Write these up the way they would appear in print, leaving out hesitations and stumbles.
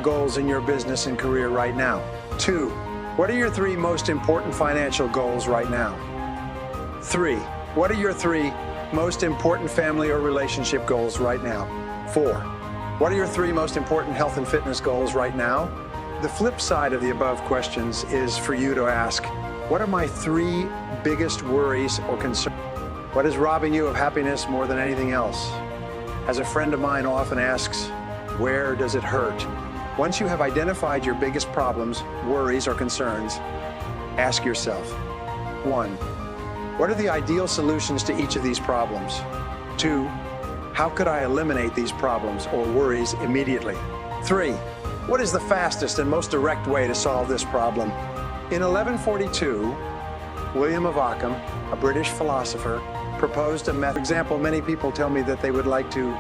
goals in your business and career right now? 2. What are your 3 most important financial goals right now? 3. What are your 3 most important family or relationship goals right now? 4. What are your 3 most important health and fitness goals right now? The flip side of the above questions is for you to ask, what are my 3 biggest worries or concerns? What is robbing you of happiness more than anything else? As a friend of mine often asks, where does it hurt? Once you have identified your biggest problems, worries, or concerns, ask yourself, 1. What are the ideal solutions to each of these problems? 2. How could I eliminate these problems or worries immediately? 3. What is the fastest and most direct way to solve this problem? In 1142, William of Ockham, a British philosopher, proposed a method. For example, many people tell me that they would like to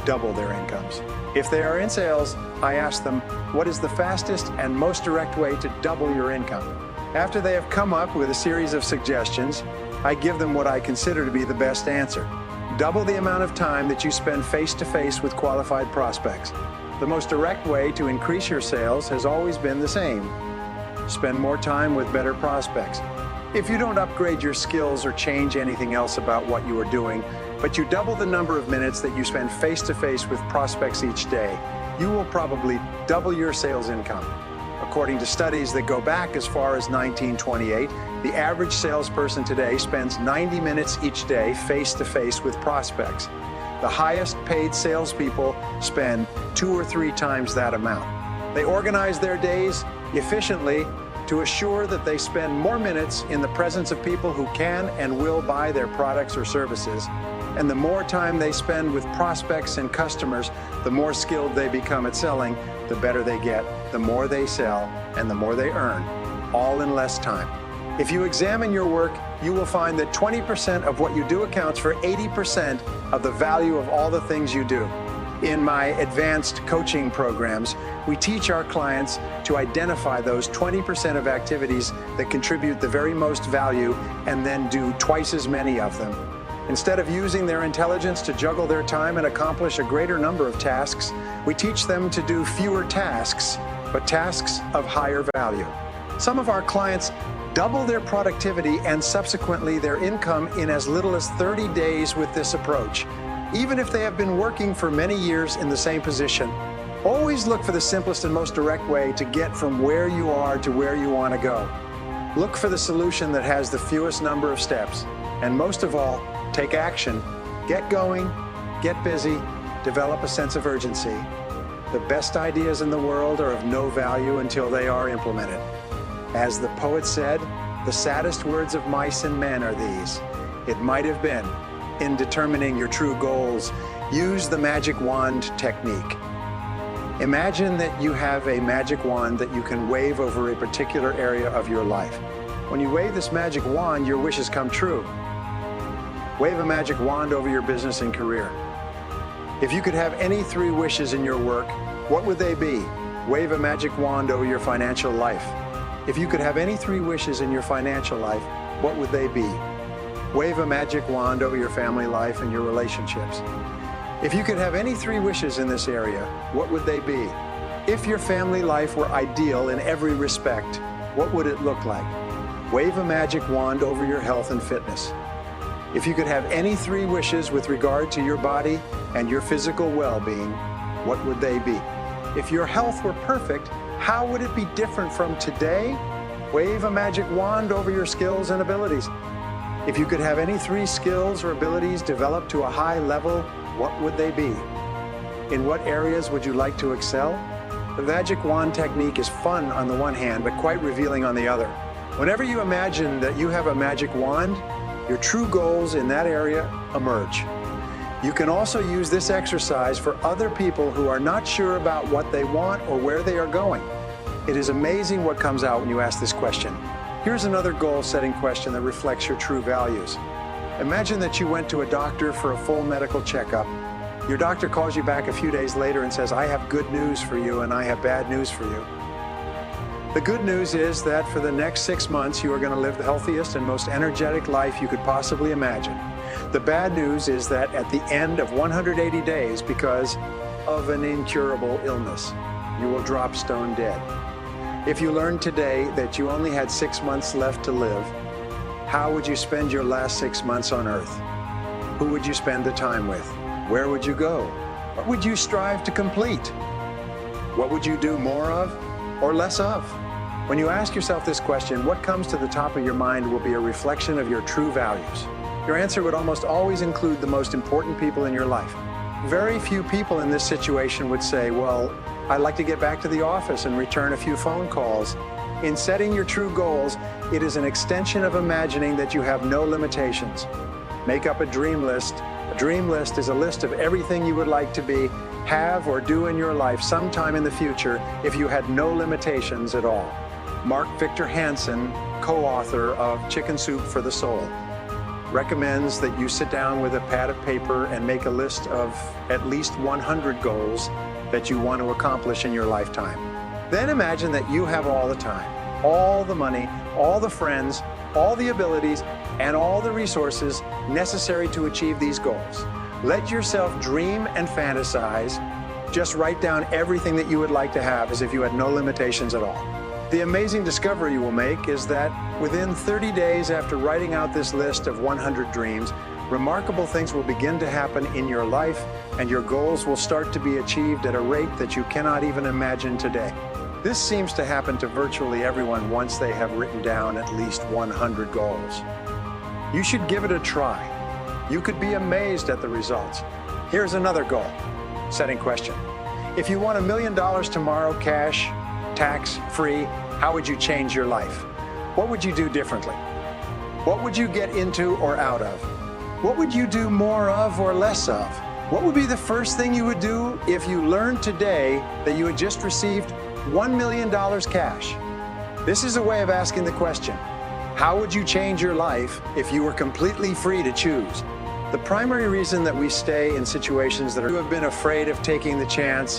double their incomes. If they are in sales, I ask them, what is the fastest and most direct way to double your income? After they have come up with a series of suggestions, I give them what I consider to be the best answer. Double the amount of time that you spend face-to-face with qualified prospects. The most direct way to increase your sales has always been the same. Spend more time with better prospects. If you don't upgrade your skills or change anything else about what you are doing, but you double the number of minutes that you spend face-to-face with prospects each day, you will probably double your sales income. According to studies that go back as far as 1928, the average salesperson today spends 90 minutes each day face-to-face with prospects. The highest paid salespeople spend 2 or 3 times that amount. They organize their days efficiently to assure that they spend more minutes in the presence of people who can and will buy their products or services. And the more time they spend with prospects and customers, the more skilled they become at selling, the better they get, the more they sell, and the more they earn, all in less time. If you examine your work, you will find that 20% of what you do accounts for 80% of the value of all the things you do. In my advanced coaching programs, we teach our clients to identify those 20% of activities that contribute the very most value and then do twice as many of them. Instead of using their intelligence to juggle their time and accomplish a greater number of tasks, we teach them to do fewer tasks, but tasks of higher value. Some of our clients double their productivity and subsequently their income in as little as 30 days with this approach, even if they have been working for many years in the same position. Always look for the simplest and most direct way to get from where you are to where you want to go. Look for the solution that has the fewest number of steps. And most of all, take action. Get going, get busy, develop a sense of urgency. The best ideas in the world are of no value until they are implemented. As the poet said, the saddest words of mice and men are these. It might have been. In determining your true goals, use the magic wand technique. Imagine that you have a magic wand that you can wave over a particular area of your life. When you wave this magic wand, your wishes come true. Wave a magic wand over your business and career. If you could have any 3 wishes in your work, what would they be? Wave a magic wand over your financial life. If you could have any 3 wishes in your financial life, what would they be? Wave a magic wand over your family life and your relationships. If you could have any 3 wishes in this area, what would they be? If your family life were ideal in every respect, what would it look like? Wave a magic wand over your health and fitness. If you could have any 3 wishes with regard to your body and your physical well-being, what would they be? If your health were perfect, how would it be different from today? Wave a magic wand over your skills and abilities. If you could have any 3 skills or abilities developed to a high level, what would they be? In what areas would you like to excel? The magic wand technique is fun on the one hand, but quite revealing on the other. Whenever you imagine that you have a magic wand, your true goals in that area emerge. You can also use this exercise for other people who are not sure about what they want or where they are going. It is amazing what comes out when you ask this question. Here's another goal-setting question that reflects your true values. Imagine that you went to a doctor for a full medical checkup. Your doctor calls you back a few days later and says, I have good news for you and I have bad news for you. The good news is that for the next 6 months, you are going to live the healthiest and most energetic life you could possibly imagine. The bad news is that at the end of 180 days, because of an incurable illness, you will drop stone dead. If you learned today that you only had 6 months left to live, how would you spend your last 6 months on earth? Who would you spend the time with? Where would you go? What would you strive to complete? What would you do more of or less of? When you ask yourself this question, what comes to the top of your mind will be a reflection of your true values. Your answer would almost always include the most important people in your life. Very few people in this situation would say, well, I'd like to get back to the office and return a few phone calls. In setting your true goals, it is an extension of imagining that you have no limitations. Make up a dream list. A dream list is a list of everything you would like to be, have, or do in your life sometime in the future if you had no limitations at all. Mark Victor Hansen, co-author of Chicken Soup for the Soul, recommends that you sit down with a pad of paper and make a list of at least 100 goals that you want to accomplish in your lifetime. Then imagine that you have all the time, all the money, all the friends, all the abilities, and all the resources necessary to achieve these goals. Let yourself dream and fantasize. Just write down everything that you would like to have as if you had no limitations at all. The amazing discovery you will make is that within 30 days after writing out this list of 100 dreams, remarkable things will begin to happen in your life, and your goals will start to be achieved at a rate that you cannot even imagine today. This seems to happen to virtually everyone once they have written down at least 100 goals. You should give it a try. You could be amazed at the results. Here's another goal setting question. If you won $1 million tomorrow, cash, tax-free, how would you change your life? What would you do differently? What would you get into or out of? What would you do more of or less of? What would be the first thing you would do if you learned today that you had just received $1 million cash? This is a way of asking the question, how would you change your life if you were completely free to choose? The primary reason that we stay in situations that you have been afraid of taking the chance.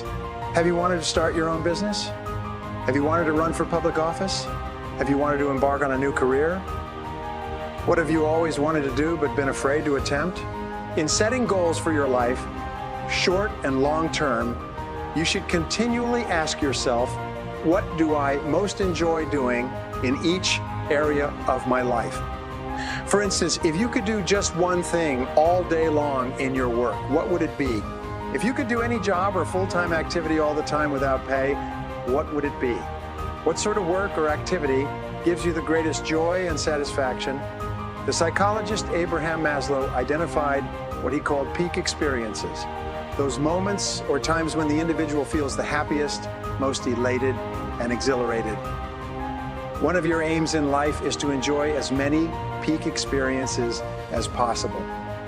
Have you wanted to start your own business? Have you wanted to run for public office? Have you wanted to embark on a new career? What have you always wanted to do but been afraid to attempt? In setting goals for your life, short and long term, you should continually ask yourself, what do I most enjoy doing in each area of my life? For instance, if you could do just one thing all day long in your work, what would it be? If you could do any job or full-time activity all the time without pay, what would it be? What sort of work or activity gives you the greatest joy and satisfaction? The psychologist Abraham Maslow identified what he called peak experiences, those moments or times when the individual feels the happiest, most elated, and exhilarated. One of your aims in life is to enjoy as many peak experiences as possible.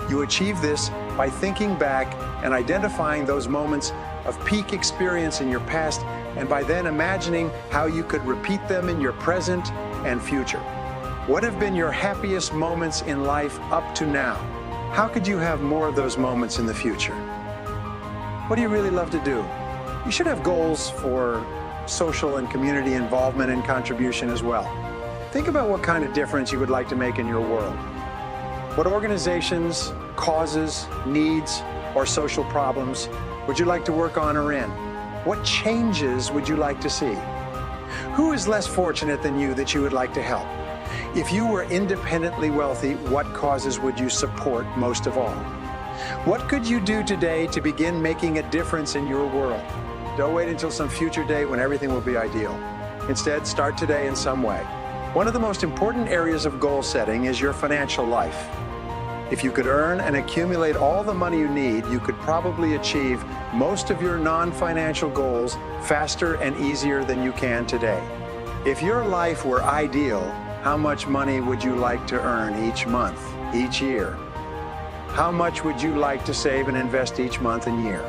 You achieve this by thinking back and identifying those moments of peak experience in your past, and by then imagining how you could repeat them in your present and future. What have been your happiest moments in life up to now? How could you have more of those moments in the future? What do you really love to do? You should have goals for social and community involvement and contribution as well. Think about what kind of difference you would like to make in your world. What organizations, causes, needs, or social problems would you like to work on or in? What changes would you like to see? Who is less fortunate than you that you would like to help? If you were independently wealthy, what causes would you support most of all? What could you do today to begin making a difference in your world? Don't wait until some future date when everything will be ideal. Instead, start today in some way. One of the most important areas of goal setting is your financial life. If you could earn and accumulate all the money you need, you could probably achieve most of your non-financial goals faster and easier than you can today. If your life were ideal, how much money would you like to earn each month, each year? How much would you like to save and invest each month and year?